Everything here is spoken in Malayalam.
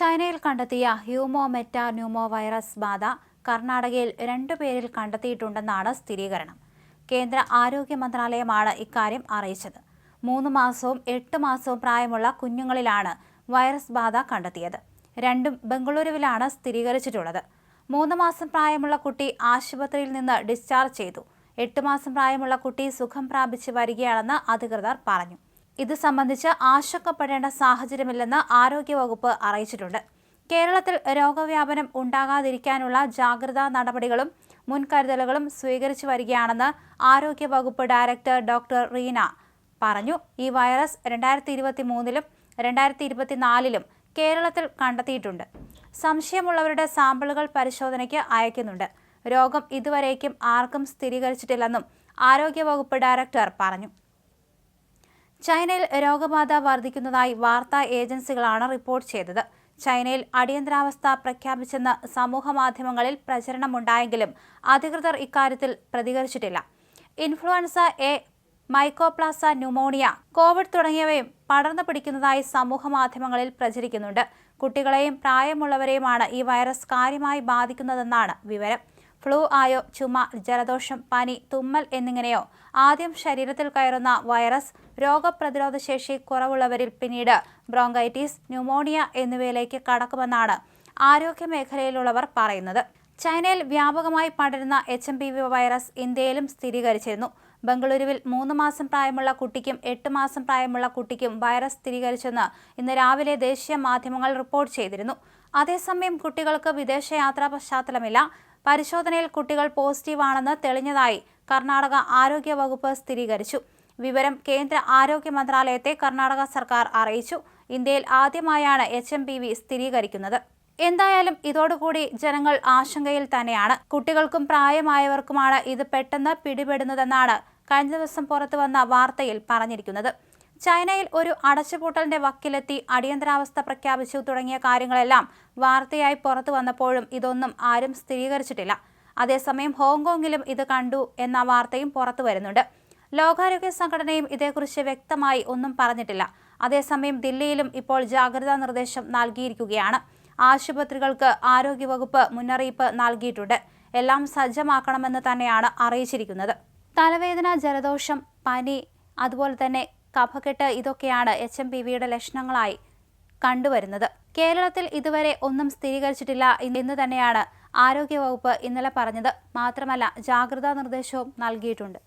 ചൈനയിൽ കണ്ടെത്തിയ ഹ്യൂമോ മെറ്റാന്യൂമോ വൈറസ് ബാധ കർണാടകയിൽ 2 പേരിൽ കണ്ടെത്തിയിട്ടുണ്ടെന്നാണ് സ്ഥിരീകരണം. കേന്ദ്ര ആരോഗ്യ മന്ത്രാലയമാണ് ഇക്കാര്യം അറിയിച്ചത്. 3 മാസവും 8 മാസവും പ്രായമുള്ള കുഞ്ഞുങ്ങളിലാണ് വൈറസ് ബാധ കണ്ടെത്തിയത്. രണ്ടും ബംഗളൂരുവിലാണ് സ്ഥിരീകരിച്ചിട്ടുള്ളത്. 3 മാസം പ്രായമുള്ള കുട്ടി ആശുപത്രിയിൽ നിന്ന് ഡിസ്ചാർജ് ചെയ്തു. 8 മാസം പ്രായമുള്ള കുട്ടി സുഖം പ്രാപിച്ച് വരികയാണെന്ന് അധികൃതർ പറഞ്ഞു. ഇത് സംബന്ധിച്ച് ആശങ്കപ്പെടേണ്ട സാഹചര്യമില്ലെന്ന് ആരോഗ്യവകുപ്പ് അറിയിച്ചിട്ടുണ്ട്. കേരളത്തിൽ രോഗവ്യാപനം ഉണ്ടാകാതിരിക്കാനുള്ള ജാഗ്രതാ നടപടികളും മുൻകരുതലുകളും സ്വീകരിച്ചു വരികയാണെന്ന് ആരോഗ്യവകുപ്പ് ഡയറക്ടർ ഡോക്ടർ റീന പറഞ്ഞു. ഈ വൈറസ് 2023-ലും 2024-ലും കേരളത്തിൽ കണ്ടെത്തിയിട്ടുണ്ട്. സംശയമുള്ളവരുടെ സാമ്പിളുകൾ പരിശോധനയ്ക്ക് അയക്കുന്നുണ്ട്. രോഗം ഇതുവരേക്കും ആർക്കും സ്ഥിരീകരിച്ചിട്ടില്ലെന്നും ആരോഗ്യവകുപ്പ് ഡയറക്ടർ പറഞ്ഞു. ചൈനയിൽ രോഗബാധ വർദ്ധിക്കുന്നതായി വാർത്താ ഏജൻസികളാണ് റിപ്പോർട്ട് ചെയ്തത്. ചൈനയിൽ അടിയന്തരാവസ്ഥ പ്രഖ്യാപിച്ചെന്ന് സമൂഹമാധ്യമങ്ങളിൽ പ്രചരണമുണ്ടായെങ്കിലും അധികൃതർ ഇക്കാര്യത്തിൽ പ്രതികരിച്ചിട്ടില്ല. ഇൻഫ്ലുവൻസ എ, മൈക്കോപ്ലാസ ന്യൂമോണിയ, കോവിഡ് തുടങ്ങിയവയും പടർന്നു പിടിക്കുന്നതായി സമൂഹമാധ്യമങ്ങളിൽ പ്രചരിക്കുന്നുണ്ട്. കുട്ടികളെയും പ്രായമുള്ളവരെയുമാണ് ഈ വൈറസ് കാര്യമായി ബാധിക്കുന്നതെന്നാണ് വിവരം. ഫ്ലൂ ആയോ, ചുമ, ജലദോഷം, പനി, തുമ്മൽ എന്നിങ്ങനെയോ ആദ്യം ശരീരത്തിൽ കയറുന്ന വൈറസ് രോഗപ്രതിരോധ ശേഷി കുറവുള്ളവരിൽ പിന്നീട് ബ്രോങ്കൈറ്റിസ്, ന്യൂമോണിയ എന്നിവയിലേക്ക് കടക്കുമെന്നാണ് ആരോഗ്യ മേഖലയിലുള്ളവർ പറയുന്നത്. ചൈനയിൽ വ്യാപകമായി പടരുന്ന HMPV വൈറസ് ഇന്ത്യയിലും സ്ഥിരീകരിച്ചിരുന്നു. ബംഗളൂരുവിൽ 3 മാസം പ്രായമുള്ള കുട്ടിക്കും 8 മാസം പ്രായമുള്ള കുട്ടിക്കും വൈറസ് സ്ഥിരീകരിച്ചെന്ന് ഇന്ന് രാവിലെ ദേശീയ മാധ്യമങ്ങൾ റിപ്പോർട്ട് ചെയ്തിരുന്നു. അതേസമയം കുട്ടികൾക്ക് വിദേശയാത്രാ പശ്ചാത്തലമില്ല. പരിശോധനയിൽ കുട്ടികൾ പോസിറ്റീവാണെന്ന് തെളിഞ്ഞതായി കർണാടക ആരോഗ്യ വകുപ്പ് സ്ഥിരീകരിച്ചു. വിവരം കേന്ദ്ര ആരോഗ്യ മന്ത്രാലയത്തെ കർണാടക സർക്കാർ അറിയിച്ചു. ഇന്ത്യയിൽ ആദ്യമായാണ് HMPV സ്ഥിരീകരിക്കുന്നത്. എന്തായാലും ഇതോടുകൂടി ജനങ്ങൾ ആശങ്കയിൽ തന്നെയാണ്. കുട്ടികൾക്കും പ്രായമായവർക്കുമാണ് ഇത് പെട്ടെന്ന് പിടിപെടുന്നതെന്നാണ് കഴിഞ്ഞ ദിവസം പുറത്തുവന്ന വാർത്തയിൽ പറഞ്ഞിരിക്കുന്നത്. ചൈനയിൽ ഒരു അടച്ചുപൂട്ടലിന്റെ വക്കിലെത്തി അടിയന്തരാവസ്ഥ പ്രഖ്യാപിച്ചു തുടങ്ങിയ കാര്യങ്ങളെല്ലാം വാർത്തയായി പുറത്തു വന്നപ്പോഴും ഇതൊന്നും ആരും സ്ഥിരീകരിച്ചിട്ടില്ല. അതേസമയം ഹോങ്കോങ്ങിലും ഇത് കണ്ടു എന്ന വാർത്തയും പുറത്തു വരുന്നുണ്ട്. ലോകാരോഗ്യ സംഘടനയും ഇതേക്കുറിച്ച് വ്യക്തമായി ഒന്നും പറഞ്ഞിട്ടില്ല. അതേസമയം ദില്ലിയിലും ഇപ്പോൾ ജാഗ്രതാ നിർദ്ദേശം നൽകിയിരിക്കുകയാണ്. ആശുപത്രികൾക്ക് ആരോഗ്യവകുപ്പ് മുന്നറിയിപ്പ് നൽകിയിട്ടുണ്ട്. എല്ലാം സജ്ജമാക്കണമെന്ന് തന്നെയാണ് അറിയിച്ചിരിക്കുന്നത്. തലവേദന, ജലദോഷം, പനി, അതുപോലെ തന്നെ കഫക്കെട്ട് ഇതൊക്കെയാണ് HMPVയുടെ ലക്ഷണങ്ങളായി കണ്ടുവരുന്നത്. കേരളത്തിൽ ഇതുവരെ ഒന്നും സ്ഥിരീകരിച്ചിട്ടില്ല എന്ന് തന്നെയാണ് ആരോഗ്യവകുപ്പ് ഇന്നലെ പറഞ്ഞത്. മാത്രമല്ല ജാഗ്രതാ നിർദ്ദേശവും നൽകിയിട്ടുണ്ട്.